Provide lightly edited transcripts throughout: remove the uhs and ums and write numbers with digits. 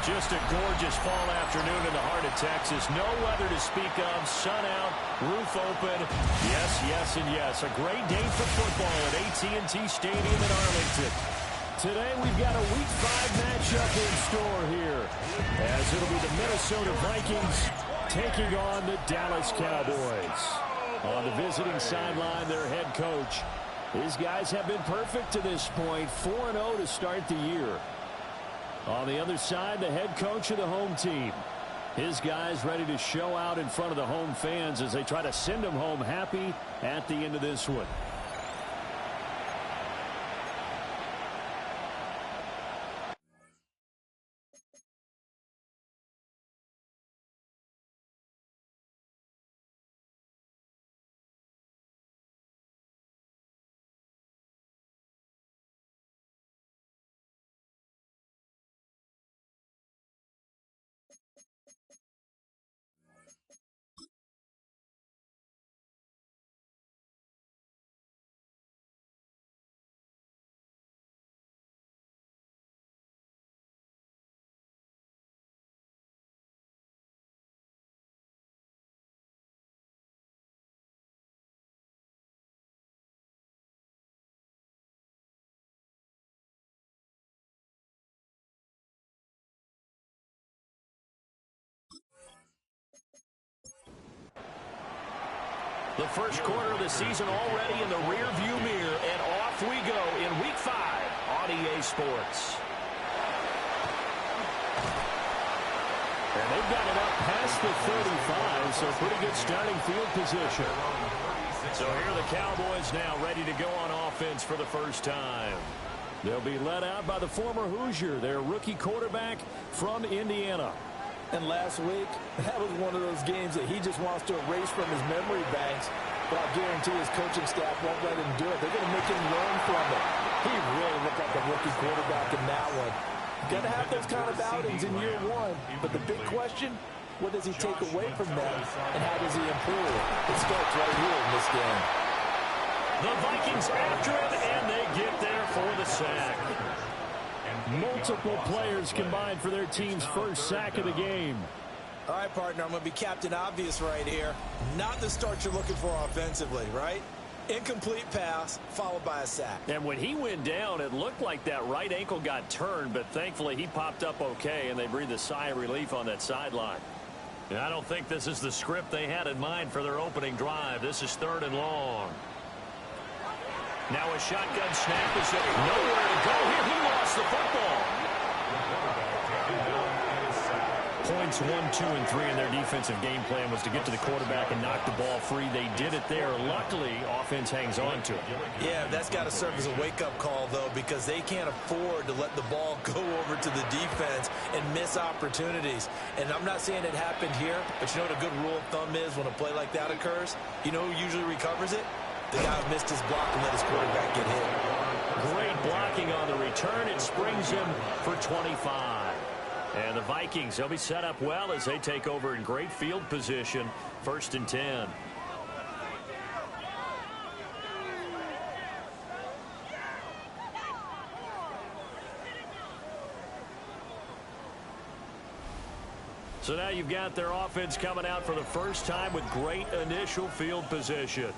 Just a gorgeous fall afternoon in the heart of Texas. No weather to speak of. Sun out, roof open. Yes, yes, and yes. A great day for football at AT&T Stadium in Arlington. Today we've got a Week 5 matchup in store here, as it'll be the Minnesota Vikings taking on the Dallas Cowboys. On the visiting sideline, their head coach. These guys have been perfect to this point, 4-0 to start the year. On the other side, the head coach of the home team. His guys ready to show out in front of the home fans as they try to send them home happy at the end of this one. The first quarter of the season already in the rear-view mirror, and off we go in Week 5 on EA Sports. And they've got it up past the 35, so pretty good starting field position. So here are the Cowboys now ready to go on offense for the first time. They'll be led out by the former Hoosier, their rookie quarterback from Indiana. And last week, that was one of those games that he just wants to erase from his memory banks. But I guarantee his coaching staff won't let him do it. They're going to make him learn from it. He really looked like a rookie quarterback in that one. Got to have those kind of outings in year one. But the big question, what does he take away from them, and how does he improve? It starts right here in this game. The Vikings after it, and they get there for the sack. Multiple players combined for their team's first sack of the game. All right, partner, I'm going to be Captain Obvious right here. Not the start you're looking for offensively, right? Incomplete pass, followed by a sack. And when he went down, it looked like that right ankle got turned, but thankfully he popped up okay, and they breathed a sigh of relief on that sideline. And I don't think this is the script they had in mind for their opening drive. This is 3rd and long. Now a shotgun snap is nowhere to go here. He lost the football. Points 1, 2, and 3 in their defensive game plan was to get to the quarterback and knock the ball free. They did it there. Luckily, offense hangs on to it. Yeah, that's got to serve as a wake-up call, though, because they can't afford to let the ball go over to the defense and miss opportunities. And I'm not saying it happened here, but you know what a good rule of thumb is when a play like that occurs? You know who usually recovers it? The guy who missed his block and let his quarterback get hit. Great blocking on the return. It springs him for 25. And the Vikings, they'll be set up well as they take over in great field position. 1st and 10. So now you've got their offense coming out for the first time with great initial field position.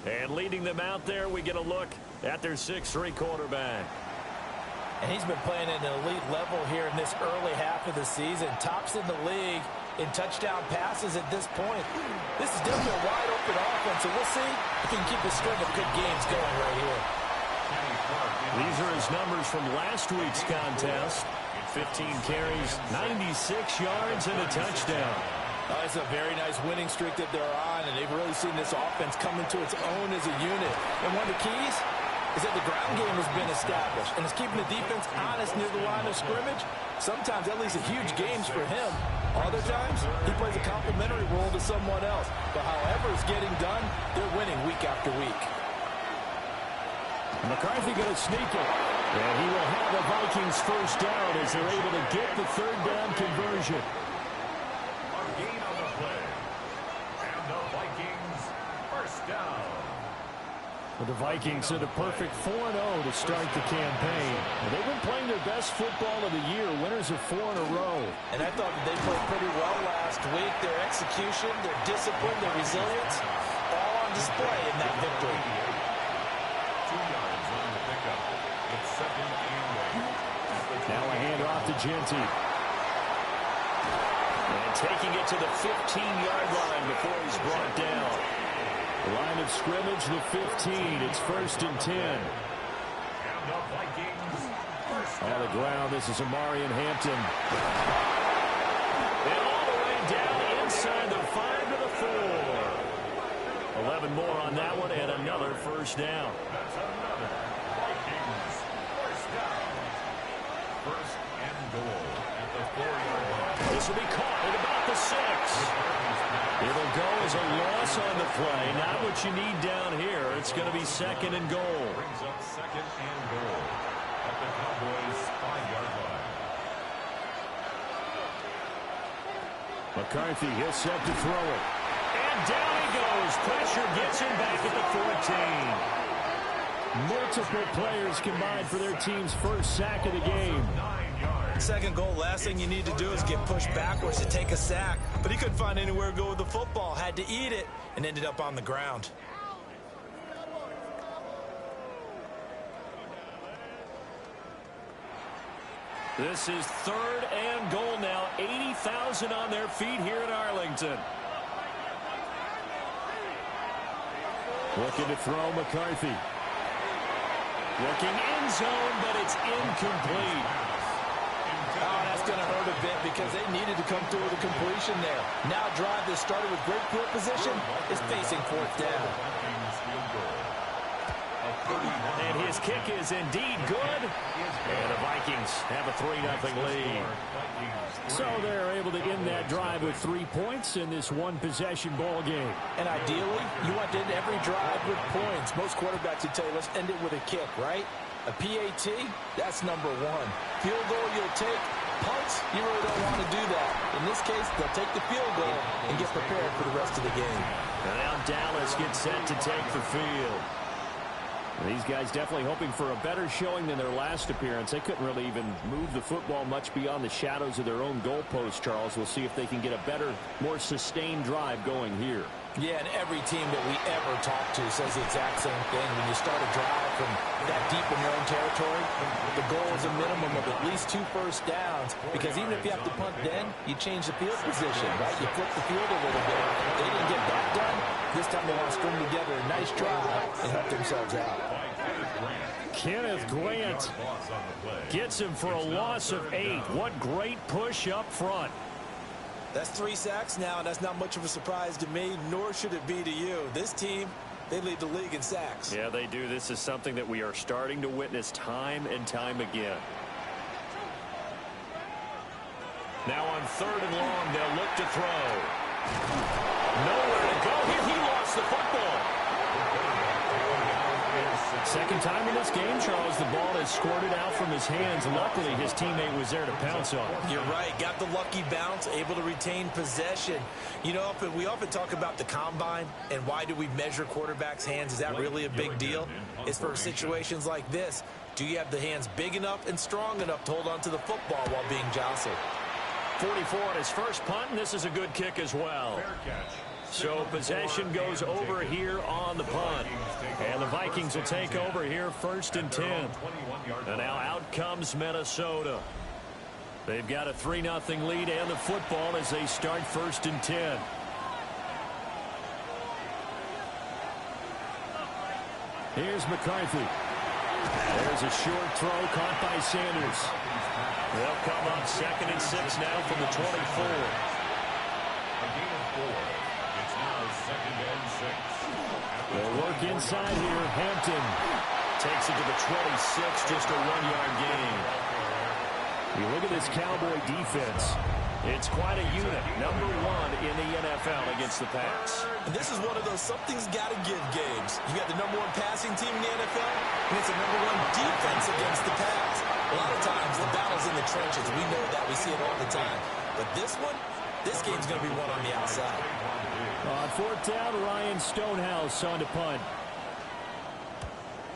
And leading them out there, we get a look at their 6'3" quarterback. And he's been playing at an elite level here in this early half of the season. Tops in the league in touchdown passes at this point. This is definitely a wide-open offense, so we'll see if he can keep a string of good games going right here. These are his numbers from last week's contest. 15 carries, 96 yards, and a touchdown. It's a very nice winning streak that they're on, and they've really seen this offense come into its own as a unit. And one of the keys is that the ground game has been established, and it's keeping the defense honest near the line of scrimmage. Sometimes that leads to huge games for him. Other times, he plays a complementary role to someone else. But however it's getting done, they're winning week after week. McCarthy going to sneak it. And he will have the Vikings first down as they're able to get the 3rd down conversion. Gain on the play. And the Vikings first down. Well, The Vikings are the perfect 4-0 to start the campaign. They've been playing their best football of the year, winners of 4 in a row. And I thought that they played pretty well last week. Their execution, their discipline, their resilience, all on display in that victory. 2 yards on the pickup. It's 2nd and goal. Now a handoff to Genty. And taking it to the 15-yard line before he's brought down. Line of scrimmage, the 15. It's 1st and 10. And the Vikings first On the ground, this is Amari and Hampton. And all the way down inside the 5 to the 4. 11 more on that one, and another first down. That's another Vikings first down. 1st and goal at the 4-yard line. This will be caught at about the 6. It'll go as a loss on the play. Not what you need down here. It's going to be 2nd and goal. Brings up 2nd and goal at the Cowboys 5-yard line. McCarthy, he'll set to throw it. And down he goes. Pressure gets him back at the 14. Multiple players combined for their team's first sack of the game. 9 yards. 2nd goal, last thing you need to do is get pushed backwards to take a sack. But he couldn't find anywhere to go with the football. Had to eat it and ended up on the ground. This is 3rd and goal now. 80,000 on their feet here in Arlington. Looking to throw McCarthy. Looking end zone, but it's incomplete. Oh, that's going to hurt a bit because they needed to come through with a completion there. Now a drive that started with great field position is facing 4th down. And his kick is indeed good. And the Vikings have a 3-0 lead. So they're able to end that drive with 3 points in this one-possession ball game. And ideally, you want to end every drive with points. Most quarterbacks would tell you, let's end it with a kick, right? A PAT, that's number 1. Field goal you'll take. Punts, you really don't want to do that. In this case, they'll take the field goal and get prepared for the rest of the game. And now Dallas gets set to take the field. These guys definitely hoping for a better showing than their last appearance. They couldn't really even move the football much beyond the shadows of their own goalpost, Charles. We'll see if they can get a better, more sustained drive going here. Yeah, and every team that we ever talk to says the exact same thing. When you start a drive from that deep in your own territory, the goal is a minimum of at least 2 first downs, because even if you have to punt then, you change the field position, right? You flip the field a little bit. They didn't get that done. This time they want to string together a nice drive and help themselves out. Kenneth Grant gets him for a loss of 8. What great push up front. That's 3 sacks now, and that's not much of a surprise to me, nor should it be to you. This team, they lead the league in sacks. Yeah, they do. This is something that we are starting to witness time and time again. Now on 3rd and long, they'll look to throw. Nowhere to go here. He lost the football. Second time in this game, Charles, the ball has squirted out from his hands. Luckily, his teammate was there to pounce on it. You're right. Got the lucky bounce, able to retain possession. You know, we often talk about the combine and why do we measure quarterbacks' hands. Is that really a big deal? It's for situations like this. Do you have the hands big enough and strong enough to hold on to the football while being jostled? 44 on his first punt, and this is a good kick as well. So possession goes over here on the punt. And the Vikings will take over here 1st and 10. And now out comes Minnesota. They've got a 3-0 lead and the football as they start 1st and 10. Here's McCarthy. There's a short throw caught by Sanders. They'll come up 2nd and 6 now from the 24. They'll work inside here. Hampton takes it to the 26, just a 1-yard gain. You look at this Cowboy defense. It's quite a unit. Number 1 in the NFL against the pass. And this is one of those something's got to give games. You got the number 1 passing team in the NFL, and it's the number 1 defense against the pass. A lot of times the battle's in the trenches. We know that. We see it all the time. But this one, this game's going to be won on the outside. On 4th down, Ryan Stonehouse on to punt.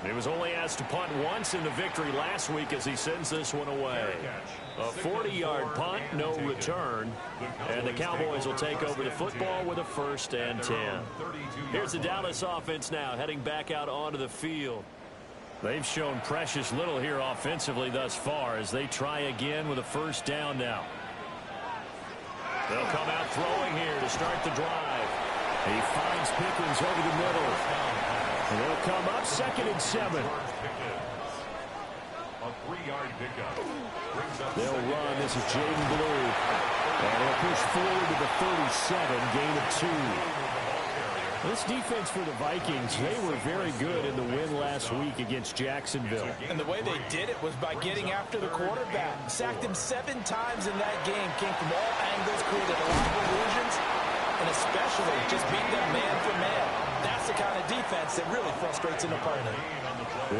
He was only asked to punt once in the victory last week as he sends this one away. A 40-yard punt, no return. And the Cowboys will take over the football with a 1st and 10. Here's the Dallas offense now heading back out onto the field. They've shown precious little here offensively thus far as they try again with a 1st down now. They'll come out throwing here to start the drive. He finds Pickens over the middle. And they'll come up 2nd and 7. A 3-yard pickup. They'll run. This is Jaden Blue. And they'll push forward to the 37, gain of 2. This defense for the Vikings, they were very good in the win last week against Jacksonville. And the way they did it was by getting after the quarterback. Sacked him 7 times in that game. Came from all angles, created a lot of illusions, and especially just beat them man for man. That's the kind of defense that really frustrates an opponent.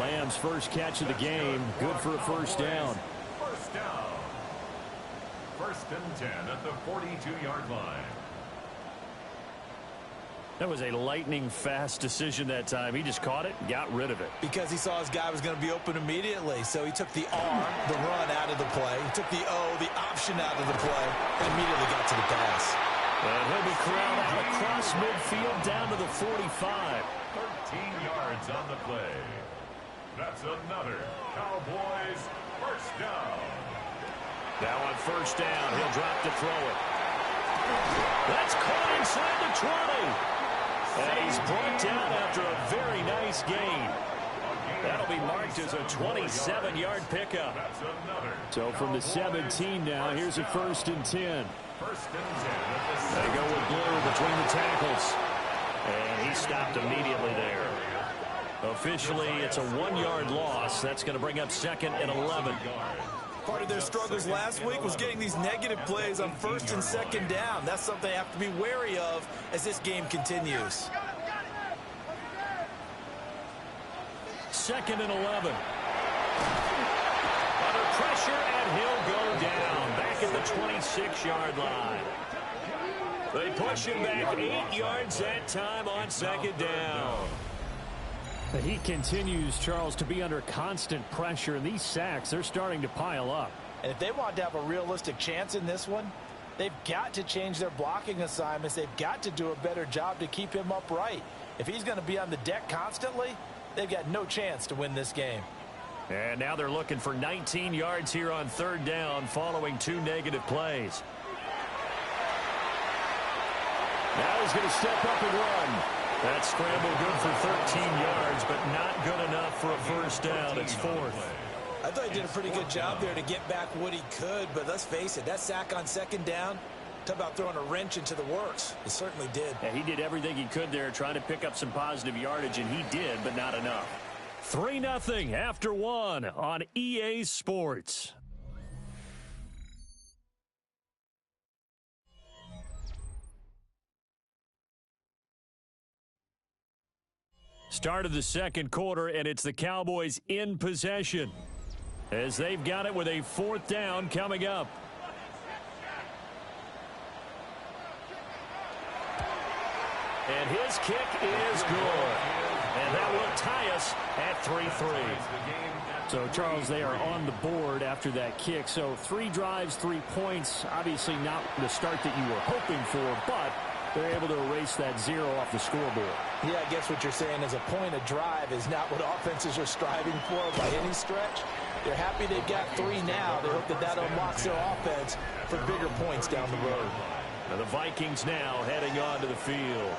Lamb's first catch of the game, good for a 1st down. 1st down. 1st and 10 at the 42-yard line. That was a lightning-fast decision that time. He just caught it and got rid of it. Because he saw his guy was going to be open immediately. So he took the R, the run out of the play. He took the O, the option out of the play, and immediately got to the pass. And he'll be corralled out across midfield down to the 45. 13 yards on the play. That's another Cowboys 1st down. Now on 1st down, he'll drop to throw it. That's caught inside the 20. And he's brought down after a very nice gain. That'll be marked as a 27-yard pickup. So from the 17 now, here's a 1st and 10. 1st and 10. They go with Blue between the tackles. And he stopped immediately there. Officially, it's a 1-yard loss. That's going to bring up 2nd and 11. Part of their struggles last week was getting these negative plays on 1st and 2nd down. That's something they have to be wary of as this game continues. 2nd and 11. Under pressure, and he'll go down. Back at the 26-yard line. They push him back 8 yards that time on 2nd down. He continues, Charles, to be under constant pressure, and these sacks, they're starting to pile up. And if they want to have a realistic chance in this one, they've got to change their blocking assignments. They've got to do a better job to keep him upright. If he's going to be on the deck constantly, they've got no chance to win this game. And now they're looking for 19 yards here on 3rd down following 2 negative plays. Now he's going to step up and run. That scramble good for 13 yards, but not good enough for a 1st down. It's 4th. I thought he did a pretty good job there to get back what he could, but let's face it, that sack on 2nd down, talk about throwing a wrench into the works. It certainly did. Yeah, he did everything he could there trying to pick up some positive yardage, and he did, but not enough. 3-0 after 1 on EA Sports. Start of the 2nd quarter, and it's the Cowboys in possession as they've got it with a 4th down coming up. And his kick is good. And that will tie us at 3-3. So, Charles, they are on the board after that kick. So 3 drives, 3 points. Obviously not the start that you were hoping for, but they're able to erase that 0 off the scoreboard. Yeah, I guess what you're saying is a point of drive is not what offenses are striving for by any stretch. They're happy they've got 3 now. They hope that that unlocks their offense for bigger points down the road. And the Vikings now heading onto the field.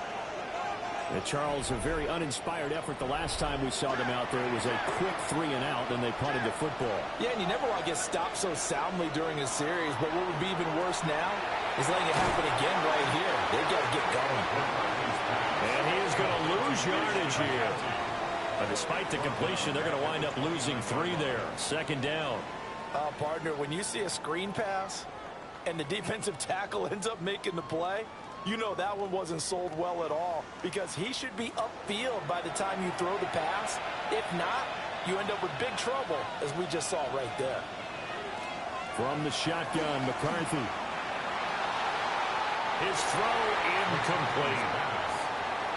And Charles, a very uninspired effort the last time we saw them out there. It was a quick 3 and out, and they punted the football. Yeah, and you never want to get stopped so soundly during a series, but what would be even worse now is letting it happen again right here. They've got to get going. And he is going to lose yardage here. But despite the completion, they're going to wind up losing 3 there. 2nd down. Partner, when you see a screen pass and the defensive tackle ends up making the play, you know that one wasn't sold well at all because he should be upfield by the time you throw the pass. If not, you end up with big trouble, as we just saw right there. From the shotgun, McCarthy. His throw incomplete.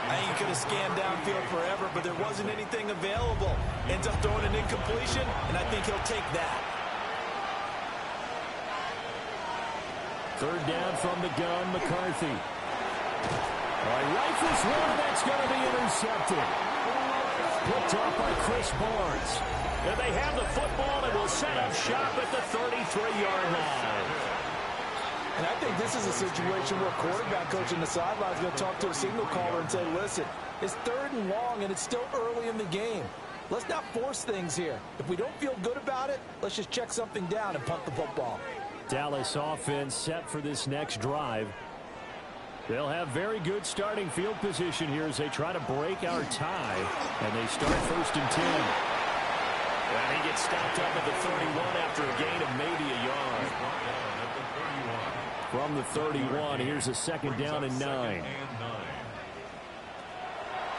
I think he could have scanned downfield forever, but there wasn't anything available. Ends up throwing an incompletion, and I think he'll take that. Third down from the gun, McCarthy. Rifles one, that's going to be intercepted. Picked off by Chris Barnes. And they have the football and will set up shop at the 33-yard line. And I think this is a situation where quarterback coach on the sideline is going to talk to a signal caller and say, listen, it's 3rd and long, and it's still early in the game. Let's not force things here. If we don't feel good about it, let's just check something down and punt the football. Dallas offense set for this next drive. They'll have very good starting field position here as they try to break our tie. And they start 1st and 10. And he gets stopped up at the 31 after a gain of maybe a yard. From the 31, here's a 2nd down and 9.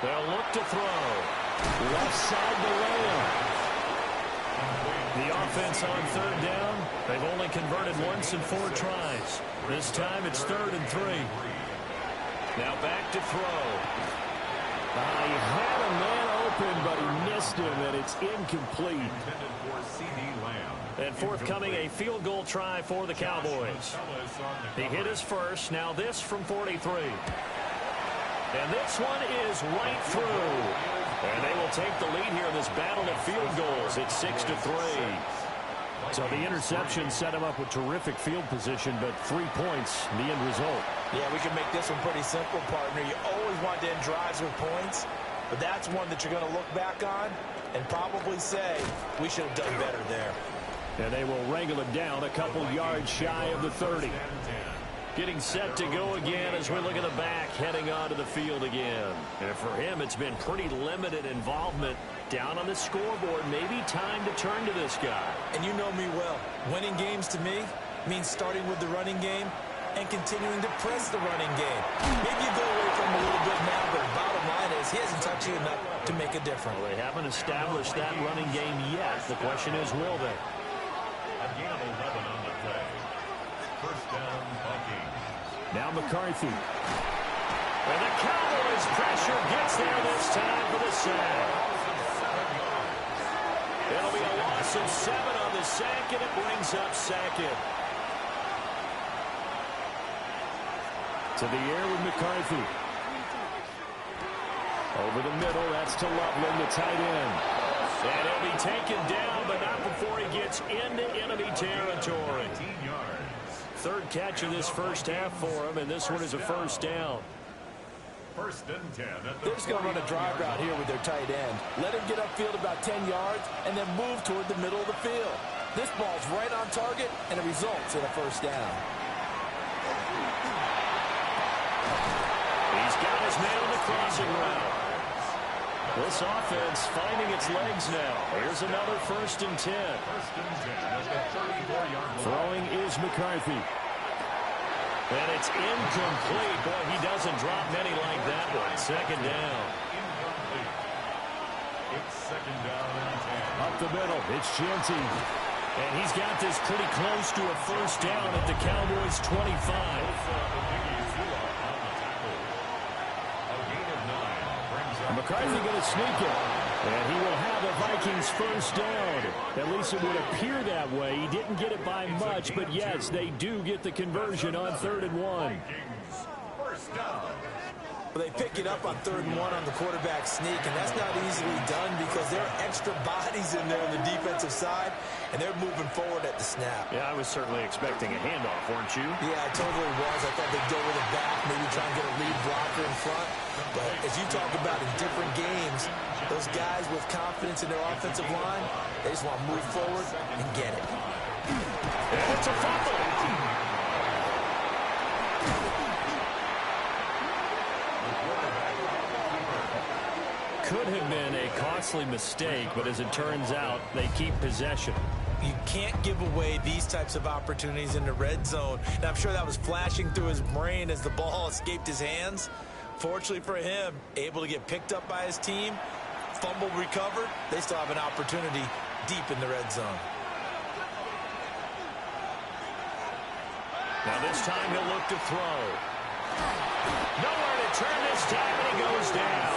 They'll look to throw. Left side to Lamb. The offense on 3rd down. They've only converted once in 4 tries. This time it's 3rd and 3. Now back to throw. He had a man open, but he missed him, and it's incomplete. And forthcoming, a field goal try for the Cowboys. He hit his first. Now this from 43. And this one is right through. And they will take the lead here in this battle of field goals. It's 6-3. So the interception set him up with terrific field position, but 3 points, the end result. Yeah, we can make this one pretty simple, partner. You always want to end drives with points, but that's one that you're going to look back on and probably say, we should have done better there. And they will wrangle it down a couple yards shy of the 30. Getting set to go again as we look at the back, heading onto the field again. And for him, it's been pretty limited involvement down on the scoreboard. Maybe time to turn to this guy. And you know me well. Winning games to me means starting with the running game and continuing to press the running game. Maybe you go away from him a little bit now, but the bottom line is he hasn't touched you enough to make a difference. Well, they haven't established that running game yet. The question is, will they? Again, 11 on the play. 1st down, Vikings. Now McCarthy. And the Cowboys pressure gets there this time for the sack. It'll be a loss of 7 on the sack, and it brings up 2nd. To the air with McCarthy. Over the middle, that's to Loveland, the tight end. And he'll be taken down, but not before he gets into enemy territory. 18 yards. 3rd catch of this first half for him, and this one is a 1st down. 1st and 10. They're just going to run a drive route here with their tight end. Let him get upfield about 10 yards and then move toward the middle of the field. This ball's right on target, and it results in a 1st down. He's got his man on the crossing route. This offense finding its legs now. Here's another 1st and 10. 1st and 10 at the 34-yard line. Throwing is McCarthy. And it's incomplete. Boy, he doesn't drop many like that one. 2nd down. Incomplete. It's 2nd down and 10. Up the middle, it's Genty. And he's got this pretty close to a 1st down at the Cowboys' 25. McCarthy going to sneak it. And he will have a Vikings 1st down. At least it would appear that way. He didn't get it by much, but yes, they do get the conversion on 3rd and 1. Vikings 1st down. Well, they pick it up on 3rd and 1 on the quarterback sneak, and that's not easily done because there are extra bodies in there on the defensive side, and they're moving forward at the snap. Yeah, I was certainly expecting a handoff, weren't you? Yeah, I totally was. I thought they'd go with it back, maybe try and get a lead blocker in front. But as you talk about in different games, those guys with confidence in their offensive line, they just want to move forward and get it. And it's a fumble. Could have been a costly mistake, but as it turns out, they keep possession. You can't give away these types of opportunities in the red zone. And I'm sure that was flashing through his brain as the ball escaped his hands. Fortunately for him, able to get picked up by his team, fumble recovered. They still have an opportunity deep in the red zone. Now this time he'll look to throw. Nowhere to turn this time, and he goes down.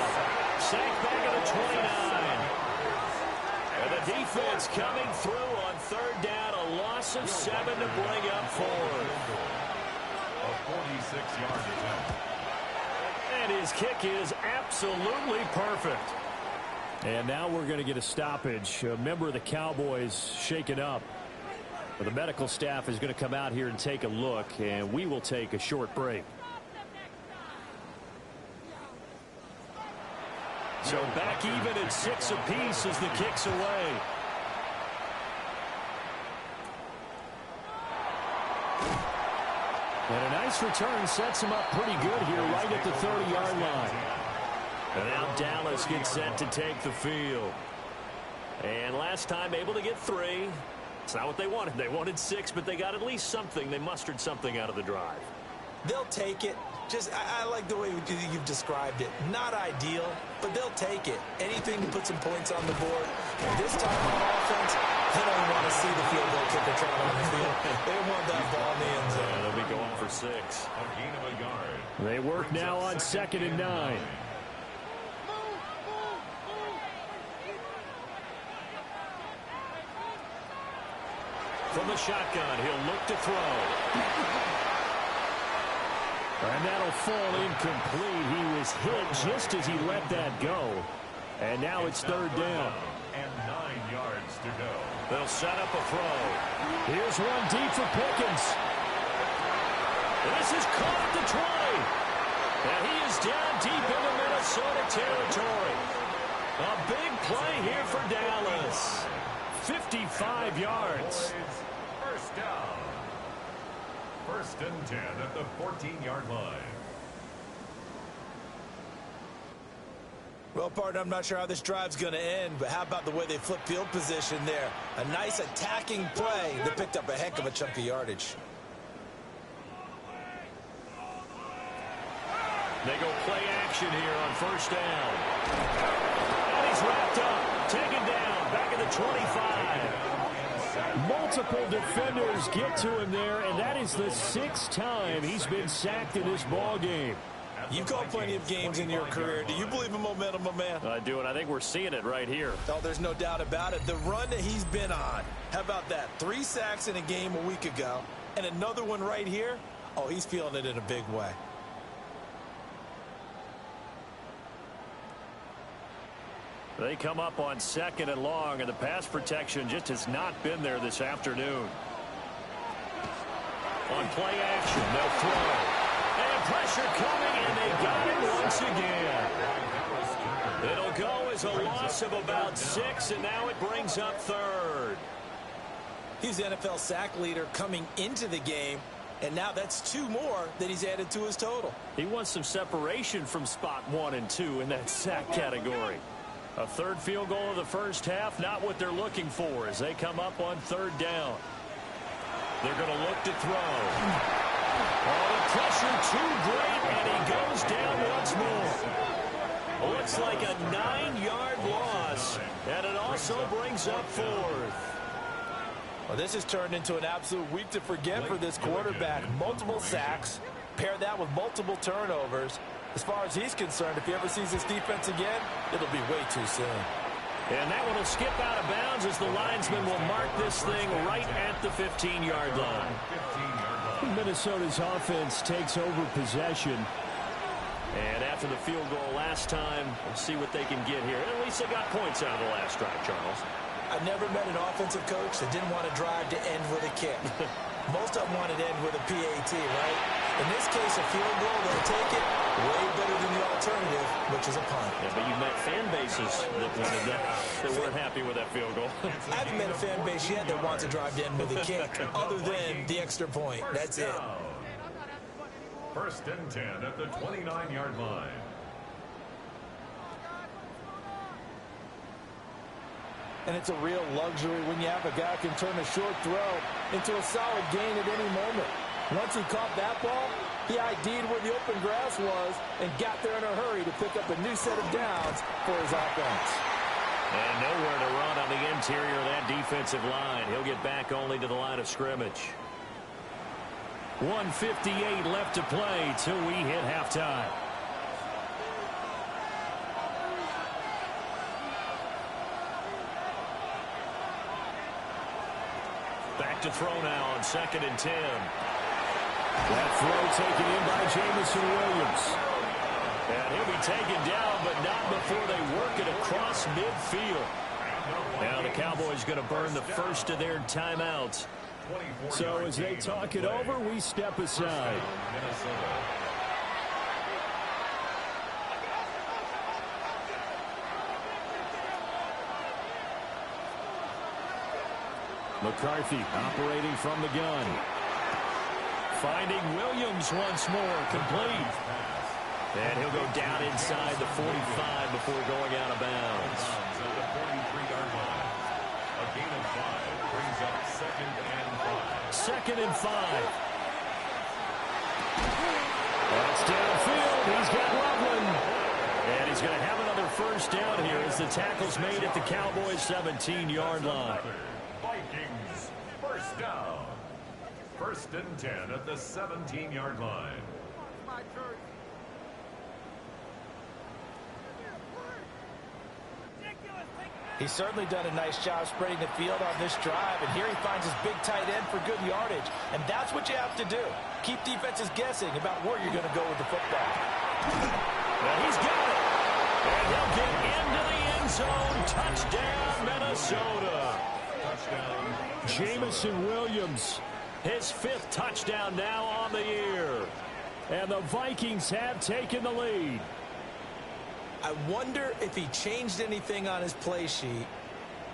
Sacked back at the 29. And the defense coming through on third down. A loss of 7 to bring up fourth. A 46-yard attempt. And his kick is absolutely perfect. And now we're going to get a stoppage. A member of the Cowboys shaken up. Well, the medical staff is going to come out here and take a look, and we will take a short break. So back even at 6 apiece as the kick's away. And a nice return sets him up pretty good here right at the 30-yard line. And now Dallas gets set to take the field. And last time able to get 3. It's not what they wanted. They wanted 6, but they got at least something. They mustered something out of the drive. They'll take it. I like the way you've described it. Not ideal, but they'll take it. Anything to put some points on the board. This time on offense, they don't want to see the field goal kicker trying on the field. They want that ball in the end zone. They'll be going for 6. A gain of a yard. They work now on 2nd and 9. From the shotgun, he'll look to throw. And that'll fall incomplete. He was hit just as he let that go. And now it's third down. And 9 yards to go. They'll set up a throw. Here's one deep for Pickens. This is caught at the 20. And he is down deep into Minnesota territory. A big play here for Dallas. 55 yards. First down. 1st and 10 at the 14-yard line. Well, partner, I'm not sure how this drive's going to end, but how about the way they flip field position there? A nice attacking play that picked up a heck of a chunk of yardage. They go play action here on 1st down. And he's wrapped up, taken down, back at the 25. Multiple defenders get to him there, and that is the 6th time he's been sacked in this ball game. You've called plenty of games in your career. Do you believe in momentum, my man? I do, and I think we're seeing it right here. Oh, there's no doubt about it. The run that he's been on. How about that? 3 sacks in a game a week ago, and another one right here. Oh, he's feeling it in a big way. They come up on 2nd and long, and the pass protection just has not been there this afternoon. On play action, they'll throw. And pressure coming, and they got it once again. It'll go as a loss of about 6, and now it brings up 3rd. He's the NFL sack leader coming into the game, and now that's 2 more that he's added to his total. He wants some separation from spot 1 and 2 in that sack category. A 3rd field goal of the first half, not what they're looking for as they come up on 3rd down. They're going to look to throw. Oh, the pressure too great, and he goes down once more. Looks like a 9-yard loss, and it also brings up 4th. Well, this has turned into an absolute week to forget for this quarterback. Multiple sacks, pair that with multiple turnovers. As far as he's concerned, if he ever sees this defense again, it'll be way too soon. And that one will skip out of bounds as the linesman will mark this thing right at the 15-yard line. Minnesota's offense takes over possession. And after the field goal last time, we'll see what they can get here. At least they got points out of the last drive, Charles. I've never met an offensive coach that didn't want to drive to end with a kick. Most of them wanted to end with a PAT, right? In this case, a field goal, they'll take it. Way better than the alternative, which is a punt. Yeah, but you met fan bases that wanted that weren't happy with that field goal. I haven't met a fan base yet that wants to drive to end with a kick, other than the extra point. That's it. 1st and 10 at the 29-yard line. And it's a real luxury when you have a guy who can turn a short throw into a solid gain at any moment. Once he caught that ball, he ID'd where the open grass was and got there in a hurry to pick up a new set of downs for his offense. And nowhere to run on the interior of that defensive line. He'll get back only to the line of scrimmage. 1:58 left to play till we hit halftime. Back to throw now on 2nd and 10. That throw taken in by Jamison Williams. And he'll be taken down, but not before they work it across midfield. Now the Cowboys going to burn the first of their timeouts. So as they talk it over, we step aside. McCarthy operating from the gun. Finding Williams once more, complete. And he'll go down inside the 45 before going out of bounds. At the 43-yard line. A gain of 5 brings up 2nd and 5. 2nd and 5. That's downfield. He's got Loveland. And he's going to have another first down here as the tackle's made at the Cowboys' 17-yard line. Vikings, first down. 1st and 10 at the 17-yard line. He's certainly done a nice job spreading the field on this drive, and here he finds his big tight end for good yardage. And that's what you have to do. Keep defenses guessing about where you're going to go with the football. Well, he's got it. And he'll get into the end zone. Touchdown, Minnesota. Touchdown. Jamison Williams, his 5th touchdown now on the year. And the Vikings have taken the lead. I wonder if he changed anything on his play sheet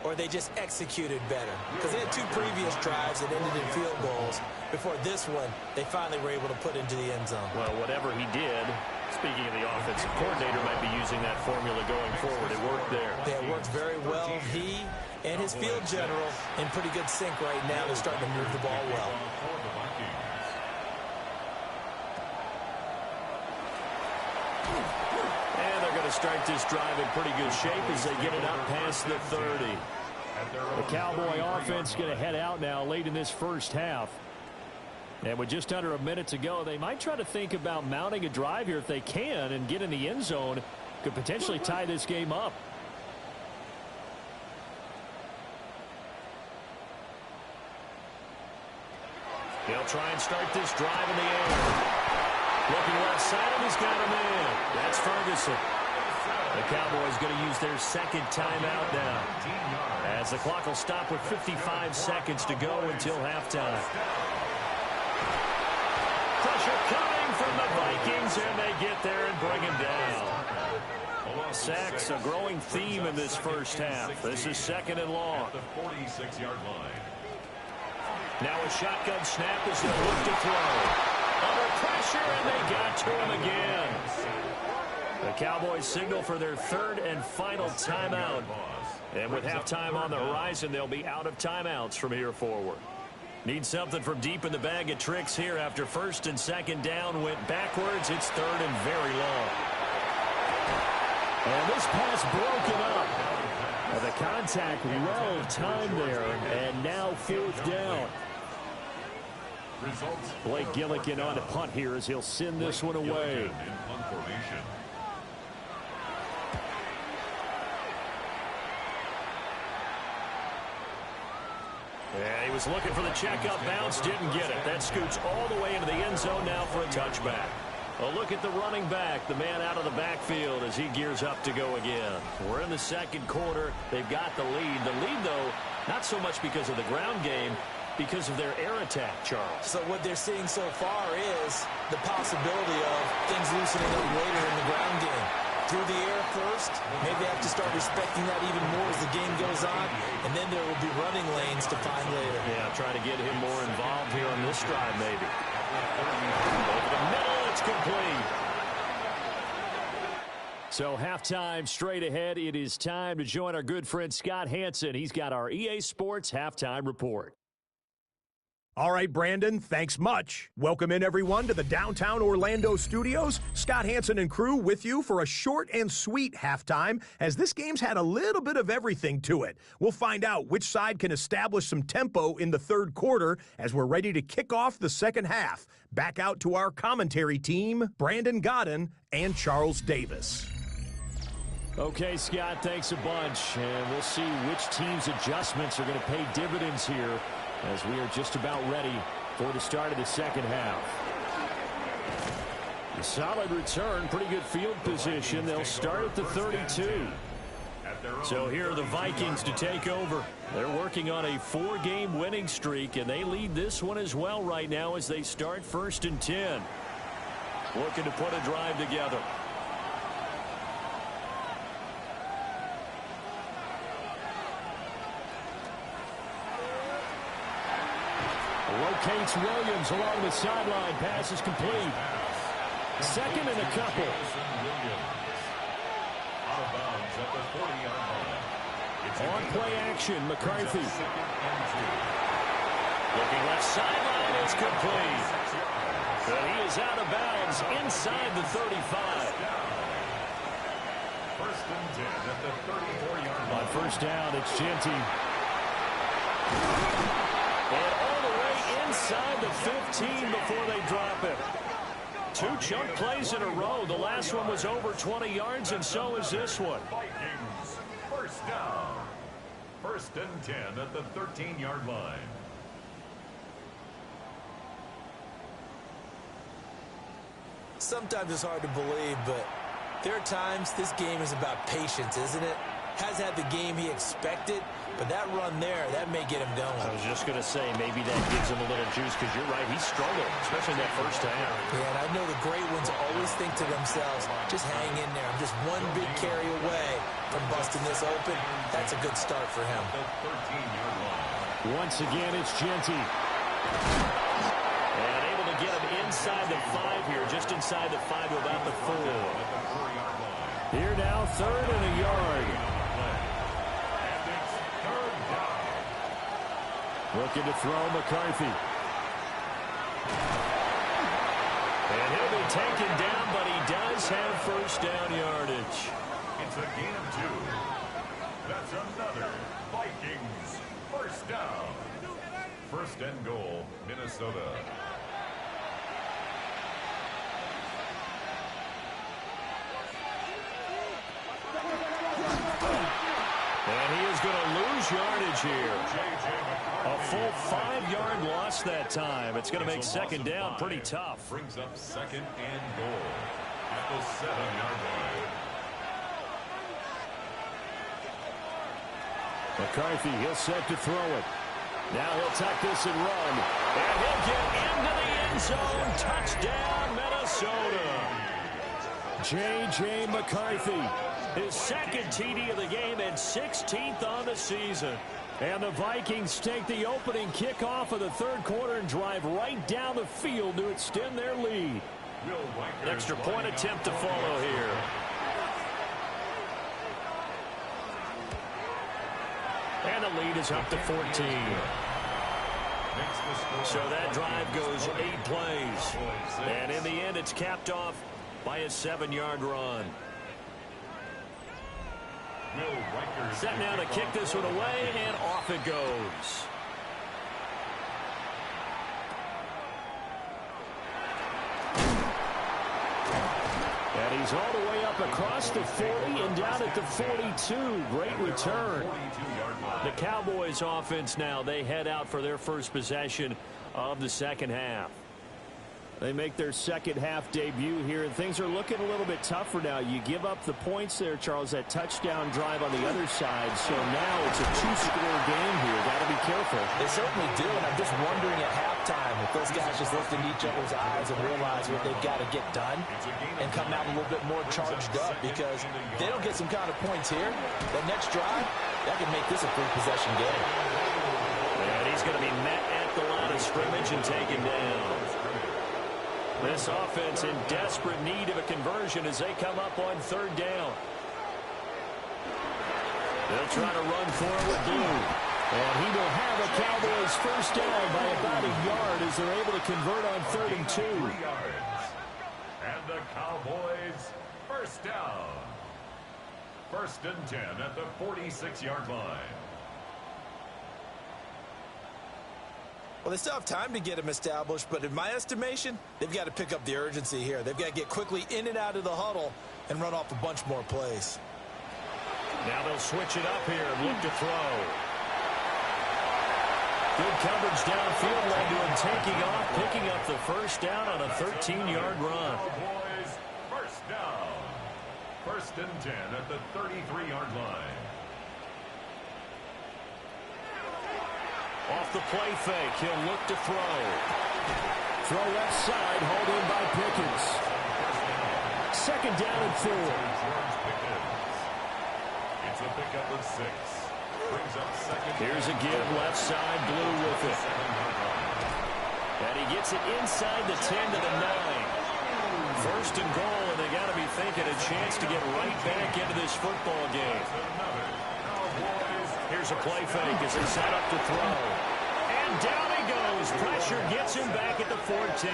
or they just executed better. Because they had 2 previous drives that ended in field goals. Before this one, they finally were able to put into the end zone. Well, whatever he did, speaking of the offensive coordinator, might be using that formula going forward. It worked there. Yeah, it worked very well. He and his field general in pretty good sync right now. They're starting to move the ball well. Start this drive in pretty good shape as they get it up past the 30. The Cowboy offense going to head out now late in this first half. And with just under a minute to go, they might try to think about mounting a drive here if they can and get in the end zone. Could potentially tie this game up. They'll try and start this drive in the air. Looking left side, and he's got a man. That's Ferguson. The Cowboys going to use their 2nd timeout now, as the clock will stop with 55 seconds to go until halftime. Pressure coming from the Vikings, and they get there and bring him down. Sacks, a growing theme in this first half. This is 2nd and long. At the 46-yard line. Now a shotgun snap as they look to throw. Under pressure, and they got to him again. The Cowboys signal for their 3rd and final timeout. And with halftime on the horizon, they'll be out of timeouts from here forward. Need something from deep in the bag of tricks here after 1st and 2nd down went backwards. It's 3rd and very long. And this pass broken up. And the contact well timed there. And now 4th down. Blake Gillikin on to punt here as he'll send this one away. Yeah, he was looking for the checkup bounce, didn't get it. That scoots all the way into the end zone now for a touchback. A look at the running back, the man out of the backfield as he gears up to go again. We're in the 2nd quarter. They've got the lead. The lead, though, not so much because of the ground game, because of their air attack, Charles. So what they're seeing so far is the possibility of things loosening up later in the ground game. Through the air first, maybe they have to start respecting that even more as the game goes on, and then there will be running lanes to find later. Yeah, trying to get him more involved here on this drive, maybe. Over the middle, it's complete. So halftime straight ahead. It is time to join our good friend Scott Hansen. He's got our EA Sports Halftime Report. All right, Brandon, thanks much. Welcome in, everyone, to the downtown Orlando studios. Scott Hansen and crew with you for a short and sweet halftime, as this game's had a little bit of everything to it. We'll find out which side can establish some tempo in the third quarter as we're ready to kick off the second half. Back out to our commentary team, Brandon Godden and Charles Davis. Okay, Scott, thanks a bunch. And we'll see which team's adjustments are going to pay dividends here, as we are just about ready for the start of the second half. A solid return, pretty good field position. They'll start at the 32. So here are the Vikings to take over. They're working on a 4-game winning streak, and they lead this one as well right now as they start 1st and 10. Looking to put a drive together. Locates Williams along the sideline. Pass is complete. Second and a couple. On play action, McCarthy. Looking left sideline is complete. But he is out of bounds inside the 35. First and 10 at the 34-yard line. On first down, it's Genty. And all the way inside the 15 before they drop it. 2 chunk plays in a row. The last one was over 20 yards, and so is this one. Vikings, first down. First and 10 at the 13-yard line. Sometimes it's hard to believe, but there are times this game is about patience, isn't it? Has had the game he expected, but that run there, that may get him going. I was just going to say, maybe that gives him a little juice, because you're right, he struggled, especially in that first half. Yeah, and I know the great ones always think to themselves, just hang in there. I'm just one big carry away from busting this open. That's a good start for him. Once again, it's Genty. And able to get him inside the 5 here, just inside the 5 to about the 4. Here now, 3rd and a yard. Looking to throw McCarthy. And he'll be taken down, but he does have first down yardage. It's a gain of 2. That's another Vikings first down. First and goal, Minnesota. And he is going to lose yardage here. A full 5-yard loss that time. It's going to make second down pretty tough. Brings up second and goal at the 7-yard line. McCarthy, he'll set to throw it. Now he'll tuck this and run. And he'll get into the end zone. Touchdown, Minnesota. J.J. McCarthy. His second TD of the game and 16th on the season. And the Vikings take the opening kickoff of the third quarter and drive right down the field to extend their lead. Extra point attempt to follow here. And the lead is up to 14. So that drive goes 8 plays. And in the end, it's capped off by a 7-yard run. Set now to kick this one away, and off it goes. And he's all the way up across the 40 and down at the 42. Great return. The Cowboys offense now, they head out for their first possession of the second half. They make their second half debut here, and things are looking a little bit tougher now. You give up the points there, Charles, that touchdown drive on the other side. So now it's a 2-score game here. Got to be careful. They certainly do, and I'm just wondering at halftime if those guys just looked in each other's eyes and realize what they've got to get done and come out a little bit more charged up, because if they don't get some kind of points here, that next drive, that could make this a 3-possession game. And he's going to be met at the line of scrimmage and taken down. This offense in desperate need of a conversion as they come up on third down. They'll try to run for it with Blue. And he will have a Cowboys first down by about a yard as they're able to convert on 3rd and 2. 3 yards. And the Cowboys first down. 1st and 10 at the 46-yard line. Well, they still have time to get him established, but in my estimation, they've got to pick up the urgency here. They've got to get quickly in and out of the huddle and run off a bunch more plays. Now they'll switch it up here and look to throw. Good coverage downfield led to him taking off, picking up the first down on a 13-yard run. Cowboys first down. 1st and 10 at the 33-yard line. Off the play fake, he'll look to throw. Throw left side, hauled in by Pickens. 2nd down and 4. It's a pickup of 6. Brings up 2nd. Here's a give, left side, Blue with it. And he gets it inside the 10 to the 9. 1st and goal, and they got to be thinking a chance to get right back into this football game. Here's a play fake as they set up to throw. And down he goes. Pressure gets him back at the 14.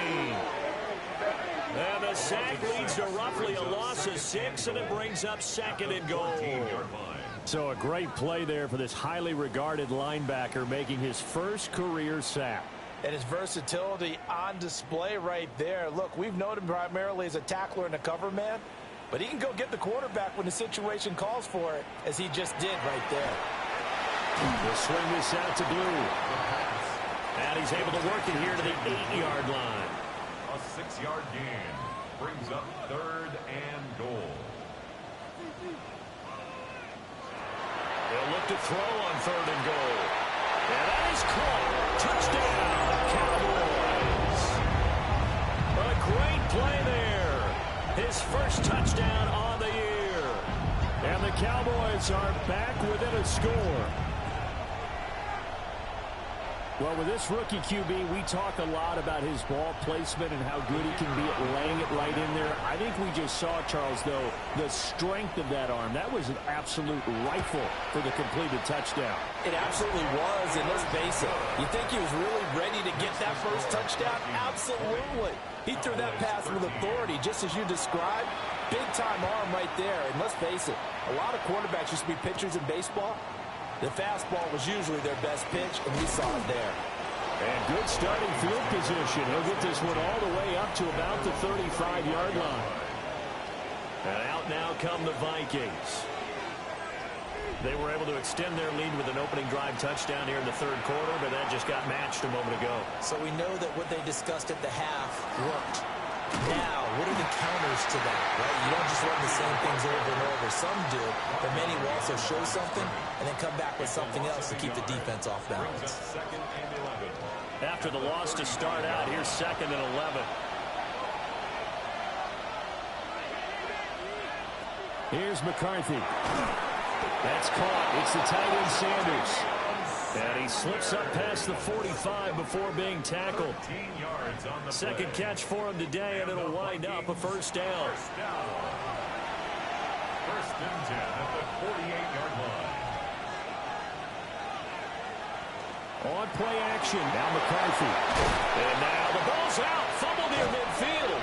And the sack leads to roughly a loss of 6, and it brings up 2nd and goal. So a great play there for this highly regarded linebacker making his first career sack. And his versatility on display right there. Look, we've known him primarily as a tackler and a cover man, but he can go get the quarterback when the situation calls for it, as he just did right there. They'll swing this out to Blue. And he's able to work it here to the 8-yard line. A 6-yard gain brings up 3rd and goal. They'll look to throw on 3rd and goal. And that is caught. Touchdown, Cowboys. A great play there. His first touchdown on the year. And the Cowboys are back within a score. Well, with this rookie QB, we talk a lot about his ball placement and how good he can be at laying it right in there. I think we just saw, Charles, though, the strength of that arm. That was an absolute rifle for the completed touchdown. It absolutely was, and let's face it, you think he was really ready to get that first touchdown? Absolutely. He threw that pass with authority, just as you described. Big-time arm right there, and let's face it, a lot of quarterbacks used to be pitchers in baseball. The fastball was usually their best pitch, and we saw it there. And good starting field position. He'll get this one all the way up to about the 35-yard line. And out now come the Vikings. They were able to extend their lead with an opening drive touchdown here in the 3rd quarter, but that just got matched a moment ago. So we know that what they discussed at the half worked. Now, what are the counters to that, right? You don't just run the same things over and over. Some do, but many will also show something and then come back with something else to keep the defense off balance. After the loss to start out, here's 2nd and 11. Here's McCarthy. That's caught. It's the tight end Sanders. And he slips up past the 45 before being tackled. 2nd catch for him today, and it'll wind up a first down. 1st and 10 at the 48-yard line. On play action, now McCarthy. And now the ball's out, fumble near midfield.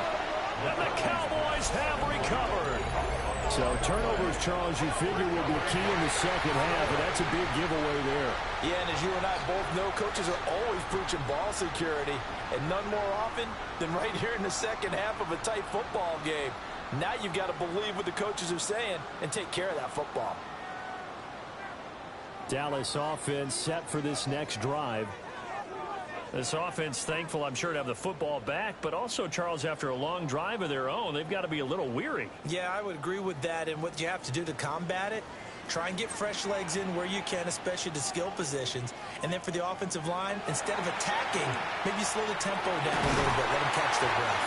And the Cowboys have recovered. So turnovers, Charles, you figure will be key in the 2nd half, and that's a big giveaway there. Yeah, and as you and I both know, coaches are always preaching ball security, and none more often than right here in the 2nd half of a tight football game. Now you've got to believe what the coaches are saying and take care of that football. Dallas offense set for this next drive. This offense thankful, I'm sure, to have the football back, but also, Charles, after a long drive of their own, they've got to be a little weary. Yeah, I would agree with that, and what you have to do to combat it, try and get fresh legs in where you can, especially to skill positions. And then for the offensive line, instead of attacking, maybe slow the tempo down a little bit, let them catch their breath.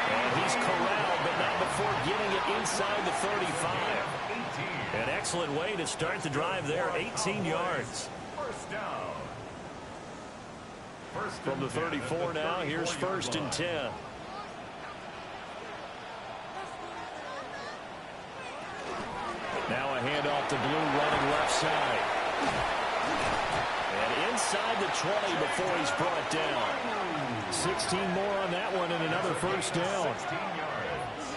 And he's corralled, but not before getting it inside the 35. An excellent way to start the drive there, 18 yards. First down. From the 34 now, here's 1st and 10. Now a handoff to Blue running left side. inside the 20 before he's brought down. 16 more on that one and another first down. 16 yards.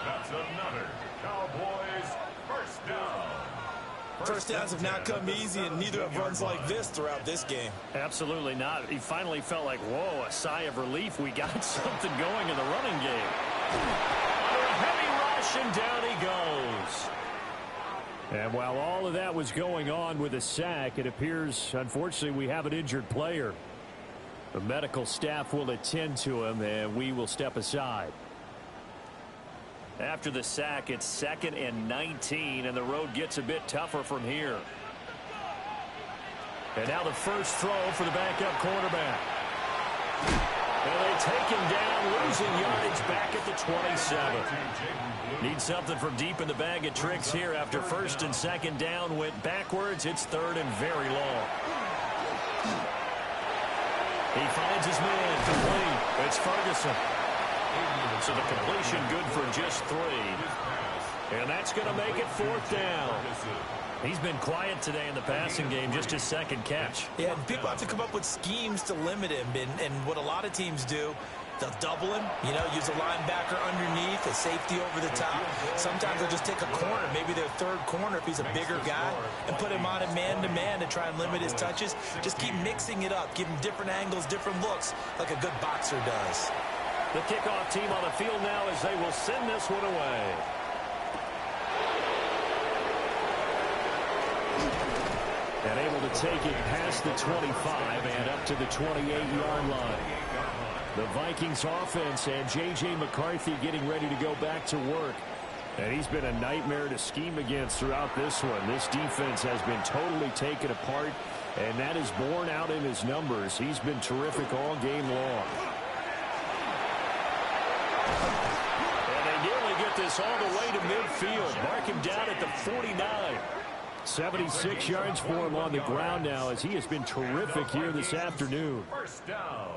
That's another Cowboys first down. First downs have not come easy, and neither have runs like this throughout this game. Absolutely not. He finally felt like, whoa, a sigh of relief. We got something going in the running game. Under a heavy rush, and down he goes. And while all of that was going on with a sack, it appears, unfortunately, we have an injured player. The medical staff will attend to him, and we will step aside. After the sack, it's 2nd and 19, and the road gets a bit tougher from here. And now the first throw for the backup quarterback. And they take him down, losing yardage back at the 27. Need something from deep in the bag of tricks here. After 1st and 2nd down went backwards, it's 3rd and very long. He finds his man, complete. It's Ferguson. So the completion good for just 3. And that's going to make it 4th down. He's been quiet today in the passing game, just his 2nd catch. Yeah, and people have to come up with schemes to limit him. And what a lot of teams do, they'll double him, use a linebacker underneath, a safety over the top. Sometimes they'll just take a corner, maybe their 3rd corner if he's a bigger guy, and put him on a man-to-man to try and limit his touches. Just keep mixing it up, give him different angles, different looks, like a good boxer does. The kickoff team on the field now as they will send this one away. And able to take it past the 25 and up to the 28-yard line. The Vikings offense and J.J. McCarthy getting ready to go back to work. And he's been a nightmare to scheme against throughout this one. This defense has been totally taken apart, and that is borne out in his numbers. He's been terrific all game long. And they nearly get this all the way to midfield. Mark him down at the 49. 76 yards for him on the ground now as he has been terrific here this afternoon. First down.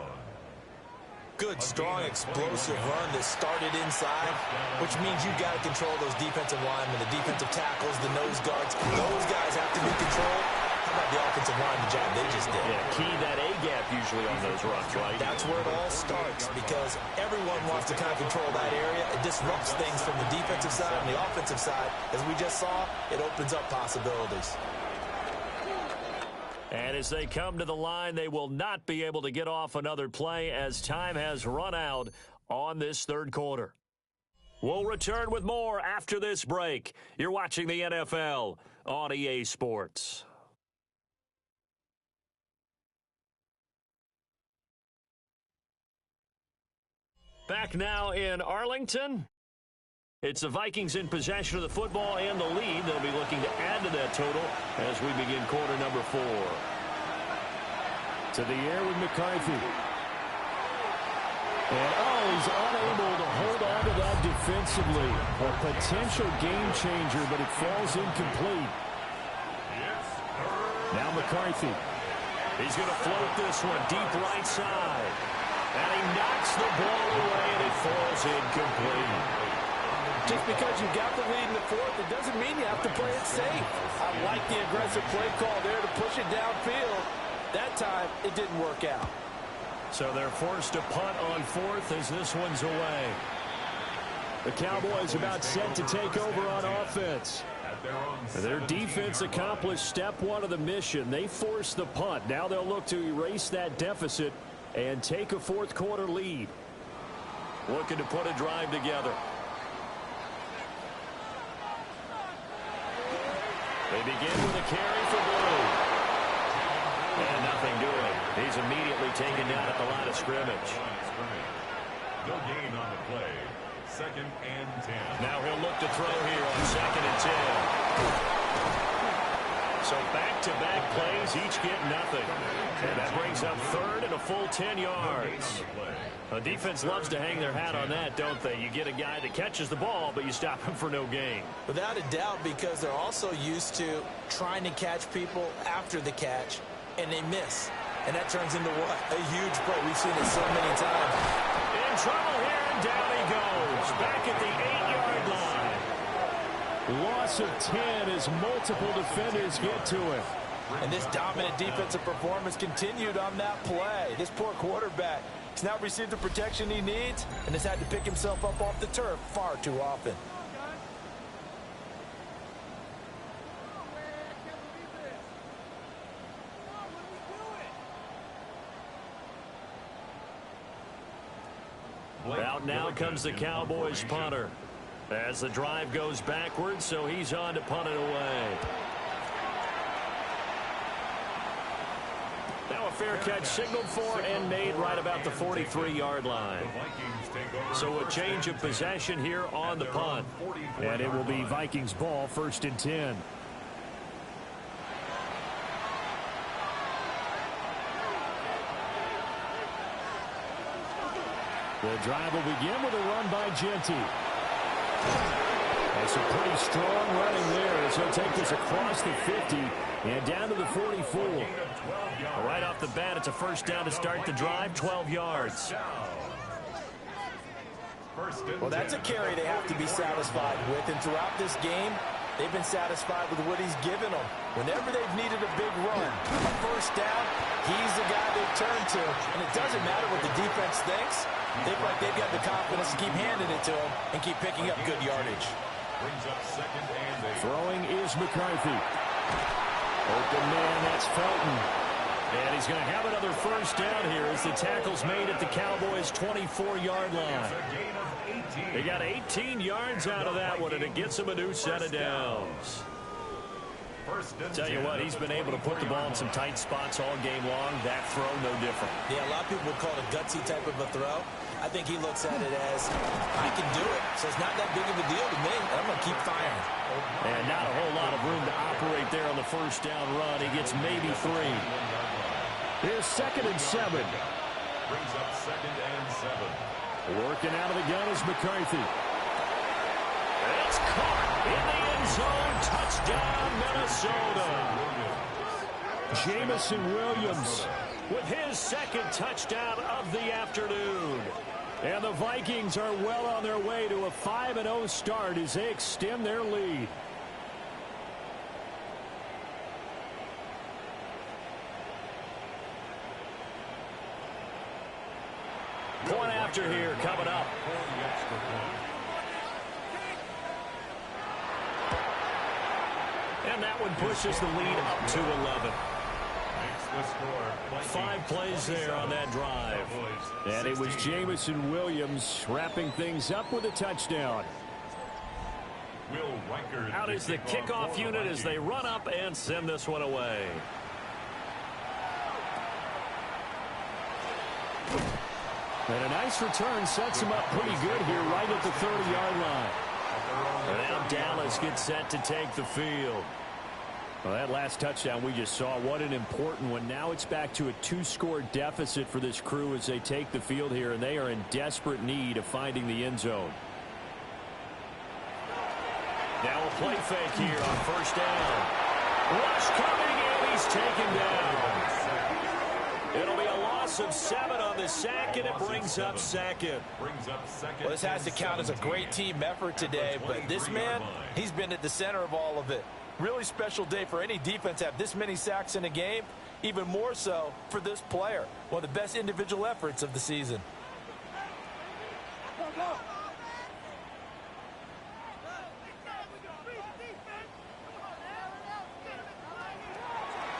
Good, strong, explosive run that started inside, which means you've got to control those defensive linemen, the defensive tackles, the nose guards. Those guys have to be controlled. How about the offensive line, the job they just did? Yeah, key that A-gap usually on those runs, right? That's where it all starts, because everyone wants to kind of control that area. It disrupts things from the defensive side and the offensive side. As we just saw, it opens up possibilities. And as they come to the line, they will not be able to get off another play as time has run out on this 3rd quarter. We'll return with more after this break. You're watching the NFL on EA Sports. Back now in Arlington. It's the Vikings in possession of the football and the lead. They'll be looking to add to that total as we begin quarter number 4. To the air with McCarthy. And, he's unable to hold on to that defensively. A potential game changer, but it falls incomplete. Now McCarthy. He's going to float this one deep right side. And he knocks the ball away, and it falls incomplete. Just because you got the lead in the 4th, it doesn't mean you have to play it safe. I like the aggressive play call there to push it downfield. That time, it didn't work out. So they're forced to punt on 4th as this one's away. The Cowboys about set to take over on offense. Their defense accomplished step 1 of the mission. They forced the punt. Now they'll look to erase that deficit and take a 4th quarter lead. Looking to put a drive together. They begin with a carry for Blue. And nothing doing. He's immediately taken down at the line of scrimmage. No gain on the play. 2nd and 10. Now he'll look to throw here on 2nd and 10. So back-to-back plays, each get nothing. And that brings up 3rd and a full 10 yards. The defense loves to hang their hat on that, don't they? You get a guy that catches the ball, but you stop him for no gain. Without a doubt, because they're also used to trying to catch people after the catch, and they miss. And that turns into what? A huge play. We've seen it so many times. In trouble here, and down he goes. Back at the 8-yard line. Loss of 10 as multiple defenders get to him. And this dominant defensive performance continued on that play. This poor quarterback has now received the protection he needs and has had to pick himself up off the turf far too often. Out now comes the Cowboys punter as the drive goes backwards, so he's on to punt it away. Now a fair catch signaled for and made right about the 43-yard line. So a change of possession here on the punt. And it will be Vikings ball, 1st and 10. The drive will begin with a run by Genty. That's a pretty strong running there as he'll take this across the 50 and down to the 44. Right off the bat, it's a 1st down to start the drive, 12 yards. Well, that's a carry they have to be satisfied with, and throughout this game, they've been satisfied with what he's given them. Whenever they've needed a big run, a 1st down, he's the guy they turn to, and it doesn't matter what the defense thinks. They feel like they've got the confidence to keep handing it to him and keep picking up good yardage. Throwing is McCarthy. Open man, that's Felton. And he's going to have another 1st down here as the tackle's made at the Cowboys' 24-yard line. They got 18 yards out of that one, and it gets him a new set of downs. Tell you what, he's been able to put the ball in some tight spots all game long. That throw, no different. Yeah, a lot of people would call it a gutsy type of a throw. I think he looks at it as, I can do it, so it's not that big of a deal to me, and I'm going to keep firing. And not a whole lot of room to operate there on the 1st down run. He gets maybe 3. Here's 2nd and 7. Brings up 2nd and 7. Working out of the gun is McCarthy. It's caught in the end zone. Touchdown, Minnesota. Jamison Williams with his 2nd touchdown of the afternoon. And the Vikings are well on their way to a 5-0 start as they extend their lead. Point after here coming up. And that one pushes the lead up to 11. 5 plays there on that drive. And it was Jamison Williams wrapping things up with a touchdown. Out is the kickoff unit as they run up and send this one away. And a nice return sets him up pretty good here right at the 30-yard line. And now Dallas gets set to take the field. Well, that last touchdown we just saw, what an important one. Now it's back to a 2-score deficit for this crew as they take the field here, and they are in desperate need of finding the end zone. Now a play fake here on 1st down. Rush coming, and he's taken down. It'll be a loss of 7 on the sack, and it brings up 2nd. Well, this has to count as a great team effort today, but this man, he's been at the center of all of it. Really special day for any defense to have this many sacks in a game, even more so for this player. One of the best individual efforts of the season.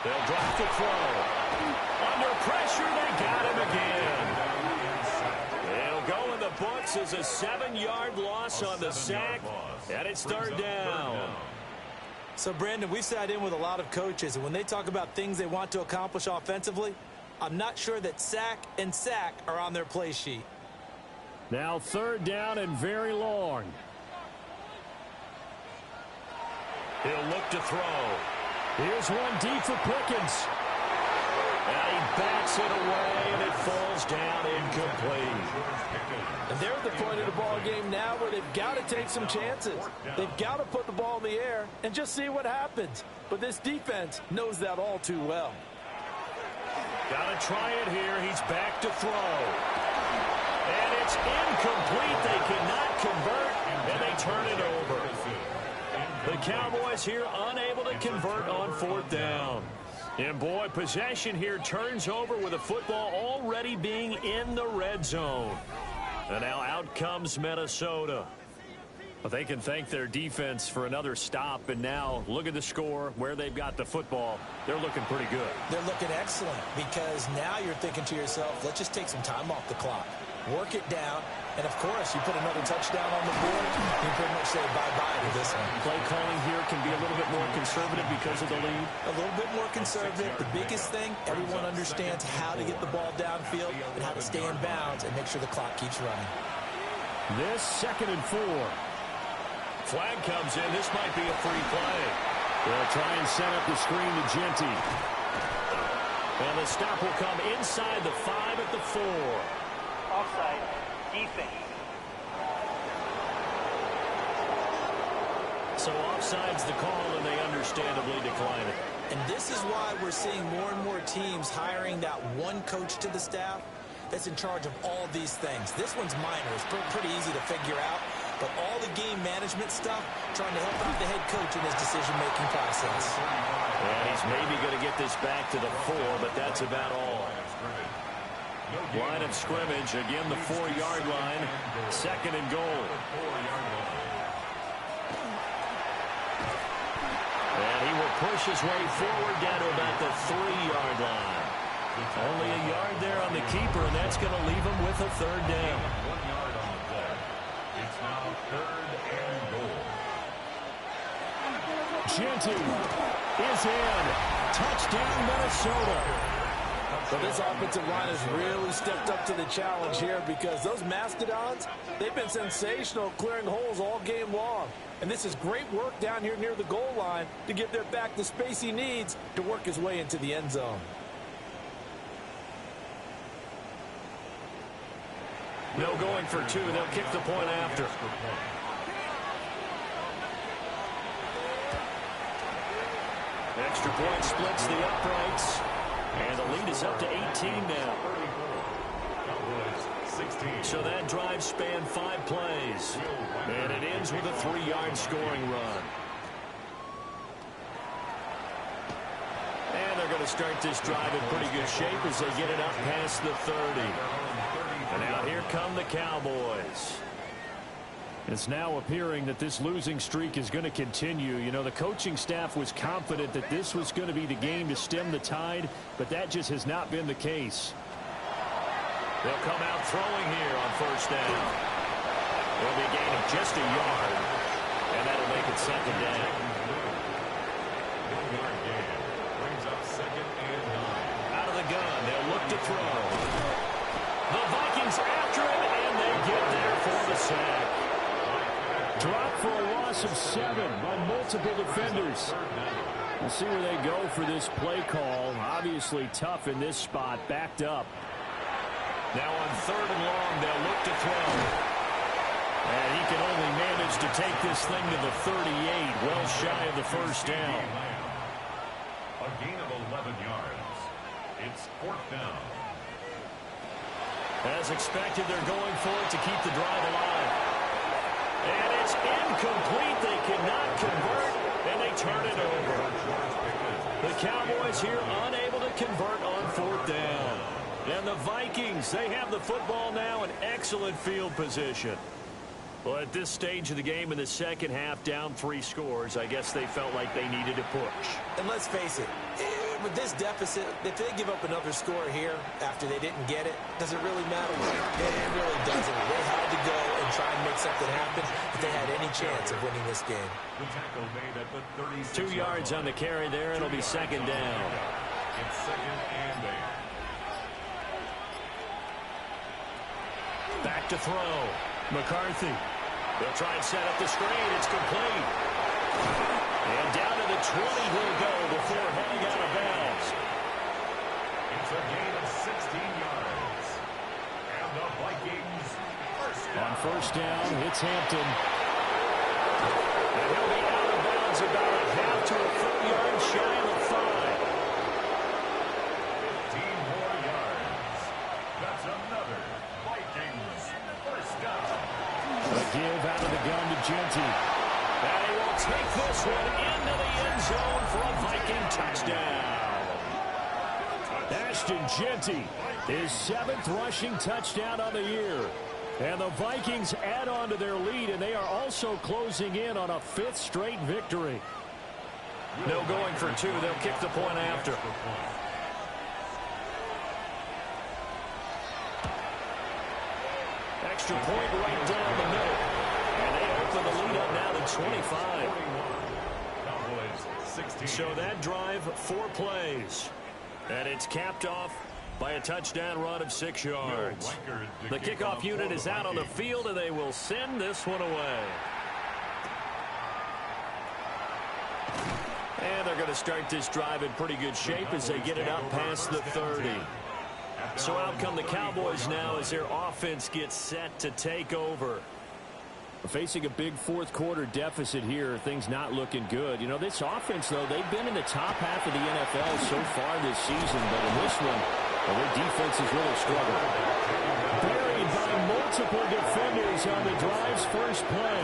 They'll drop the throw. Under pressure, they got him again. They'll go in the books as a 7-yard loss on the sack, and it's 3rd down. So, Brandon, we've sat in with a lot of coaches, and when they talk about things they want to accomplish offensively, I'm not sure that sack and sack are on their play sheet. Now 3rd down and very long. He'll look to throw. Here's one deep for Pickens. And he backs it away, and it falls down incomplete. And they're at the point of the ball game now where they've got to take some chances. They've got to put the ball in the air and just see what happens. But this defense knows that all too well. Got to try it here. He's back to throw. And it's incomplete. They cannot convert, and they turn it over. The Cowboys here unable to convert on 4th down. And boy, possession here turns over with a football already being in the red zone. And now out comes Minnesota. But they can thank their defense for another stop. And now look at the score, where they've got the football. They're looking pretty good. They're looking excellent because now you're thinking to yourself, let's just take some time off the clock. Work it down. And, of course, you put another touchdown on the board, you can pretty much say bye-bye to this one. Play calling here can be a little bit more conservative because of the lead. A little bit more conservative. The biggest thing, everyone understands how to get the ball downfield and how to stay in bounds and make sure the clock keeps running. This 2nd and 4. Flag comes in. This might be a free play. They'll try and set up the screen to Genty. And the stop will come inside the 5 at the 4. Offside. Defense. So offside's the call, and they understandably decline it. And this is why we're seeing more and more teams hiring that one coach to the staff that's in charge of all these things. This one's minor. It's pretty easy to figure out. But all the game management stuff, trying to help out the head coach in his decision-making process. And he's maybe going to get this back to the 4, but that's about all. Line of scrimmage, again the 4-yard line, 2nd and goal. And he will push his way forward down to about the 3-yard line. Only a yard there on the keeper, and that's going to leave him with a 3rd down. 1 yard on the play. It's now 3rd and goal. Genty is in. Touchdown, Minnesota. But this offensive line has really stepped up to the challenge here because those Mastodons, they've been sensational clearing holes all game long. And this is great work down here near the goal line to give their back the space he needs to work his way into the end zone. No going for 2. They'll kick the point after. Extra point splits the uprights. And the lead is up to 18 now. So that drive spanned 5 plays. And it ends with a 3-yard scoring run. And they're going to start this drive in pretty good shape as they get it up past the 30. And now here come the Cowboys. It's now appearing that this losing streak is going to continue. You know, the coaching staff was confident that this was going to be the game to stem the tide, but that just has not been the case. They'll come out throwing here on 1st down. There'll be a gain of just a yard, and that'll make it 2nd down. 1-yard gain brings up 2nd and 9. Out of the gun, they'll look to throw. The Vikings after it, and they get there for the sack. Drop for a loss of 7 by multiple defenders. We'll see where they go for this play call. Obviously tough in this spot, backed up. Now on 3rd and long, they'll look to throw. And he can only manage to take this thing to the 38, well shy of the 1st down. A gain of 11 yards. It's 4th down. As expected, they're going for it to keep the drive alive. And it's incomplete. They cannot convert, and they turn it over. The Cowboys here unable to convert on 4th down. And the Vikings, they have the football now in excellent field position. Well, at this stage of the game in the 2nd half, down 3 scores, I guess they felt like they needed a push. And let's face it, with this deficit, if they give up another score here after they didn't get it, does it really matter? It really doesn't. They had to go and try and make something happen if they had any chance of winning this game. The tackle made at the 36. 2 yards on the carry there. It'll be 2nd down. It's 2nd and 8. Back to throw. McCarthy. They'll try and set up the screen. It's complete. And down to the 20 he'll go before heading out of bounds. It's a gain of 16 yards. And the Vikings first down. On 1st down, it's Hampton. And he'll be out of bounds about a half to a full yard shy of the 5. 15 more yards. That's another Vikings first down. A give out of the gun to Genty. And he will take this one into the end zone for a Viking touchdown. Ashton Jeanty, his 7th rushing touchdown on the year. And the Vikings add on to their lead, and they are also closing in on a 5th straight victory. No going for 2. They'll kick the point after. Extra point right down the middle. And they open the lead up now to 25. So that drive, 4 plays. And it's capped off by a touchdown run of 6 yards. The kickoff unit is out on the field, and they will send this one away. And they're going to start this drive in pretty good shape as they get it up past the 30. So out come the Cowboys now as their offense gets set to take over. Facing a big 4th quarter deficit here, things not looking good. You know, this offense, though, they've been in the top half of the NFL so far this season, but in this one, well, their defense has really struggled. Buried by multiple defenders on the drive's first play.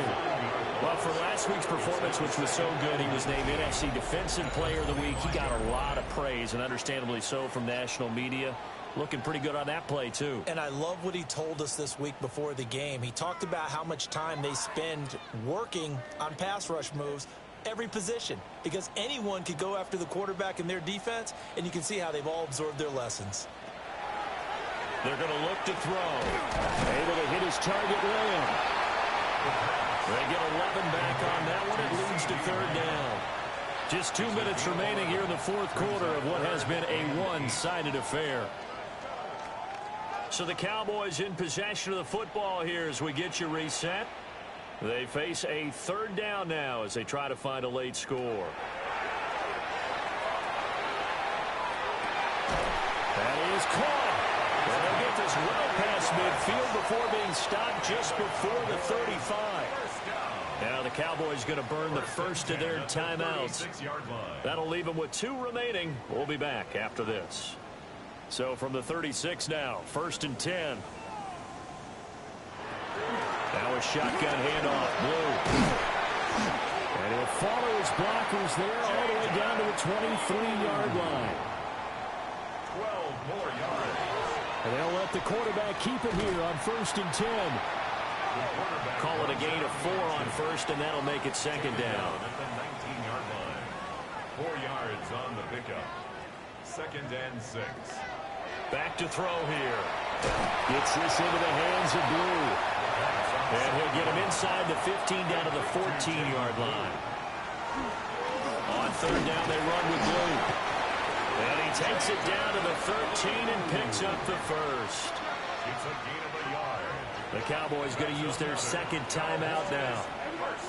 Well, for last week's performance, which was so good, he was named NFC Defensive Player of the Week. He got a lot of praise, and understandably so, from national media. Looking pretty good on that play, too. And I love what he told us this week before the game. He talked about how much time they spend working on pass rush moves, every position, because anyone could go after the quarterback in their defense, and you can see how they've all absorbed their lessons. They're going to look to throw. Able to hit his target Lamb. They get 11 back on that one. It leads to 3rd down. Just 2 minutes remaining here in the 4th quarter of what has been a one-sided affair. So the Cowboys in possession of the football here as we get you reset. They face a 3rd down now as they try to find a late score. That is caught. And they'll get this well past midfield before being stopped just before the 35. Now the Cowboys going to burn the first of their timeouts. That'll leave them with 2 remaining. We'll be back after this. So from the 36 now, 1st and 10. Now a shotgun handoff, Blue. And he'll follow his blockers there all the way down to the 23-yard line. 12 more yards. And they'll let the quarterback keep it here on 1st and 10. Call it a gain of 4 on 1st, and that'll make it 2nd down. At the 19-yard line. 4 yards on the pickup. 2nd and 6. Back to throw here. Gets this into the hands of Blue. And he'll get him inside the 15 down to the 14-yard line. On 3rd down, they run with Blue. And he takes it down to the 13 and picks up the first. It's a gain of a yard. The Cowboys going to use their 2nd timeout now,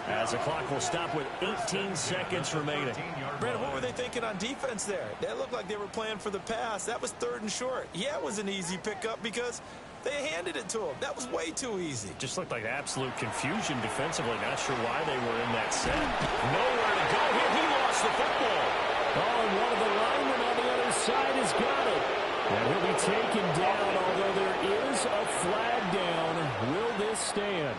as the clock will stop with 18 seconds remaining. Brandon, what were they thinking on defense there? That looked like they were playing for the pass. That was 3rd and short. Yeah, it was an easy pickup because they handed it to him. That was way too easy. Just looked like absolute confusion defensively. Not sure why they were in that set. Nowhere to go here. He lost the football. Oh, and one of the linemen on the other side has got it. And he'll be taken down, although there is a flag down. Will this stand?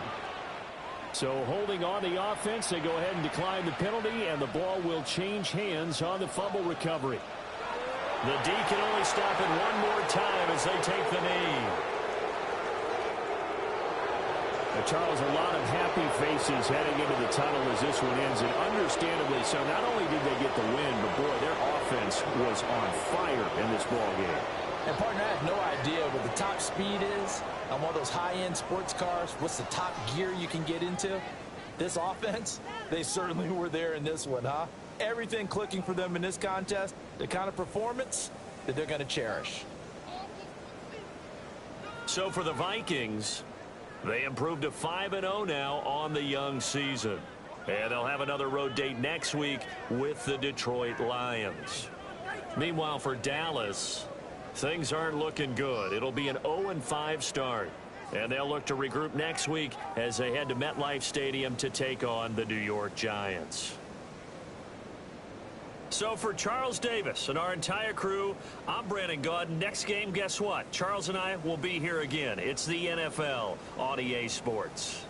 So holding on the offense, they go ahead and decline the penalty, and the ball will change hands on the fumble recovery. The D can only stop it one more time as they take the knee. Now, Charles, a lot of happy faces heading into the tunnel as this one ends, and understandably so. Not only did they get the win, but boy, their offense was on fire in this ball game. And, partner, I have no idea what the top speed is on one of those high-end sports cars. What's the top gear you can get into? This offense, they certainly were there in this one, huh? Everything clicking for them in this contest, the kind of performance that they're going to cherish. So for the Vikings, they improved to 5-0 now on the young season. And they'll have another road date next week with the Detroit Lions. Meanwhile, for Dallas, things aren't looking good. It'll be an 0-5 start. And they'll look to regroup next week as they head to MetLife Stadium to take on the New York Giants. So for Charles Davis and our entire crew, I'm Brandon Gaudin. Next game, guess what? Charles and I will be here again. It's the NFL on EA Sports.